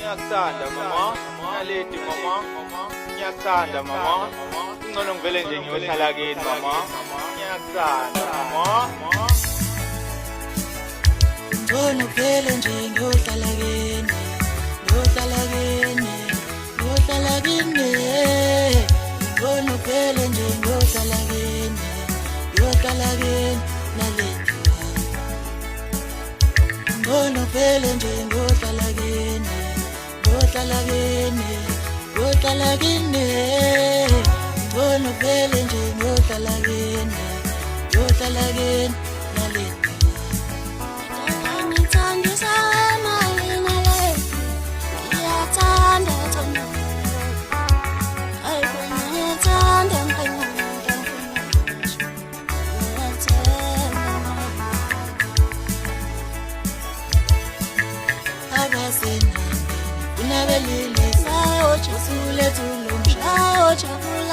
Ngiyakuthanda mama, naledi mama, ngiyakuthanda mama. Ingcono ngivele nje ngiyohlala kini mama. Ngiyakuthanda mama. Ngcono vele nje ngiyohlala kini, ngiyohlala kini, ngiyohlala kini. Ngcono vele nje ngiyohlala kini, ngiyohlala kini naledi. Ngcono vele nje ngiyohlala kini, ngiyohlala kini, ngiyohlala kini. Ngcono vele nje ngiyohlala kini, ngiyohlala kini naledi. Unabelile sayo chasule tulumshayo chakula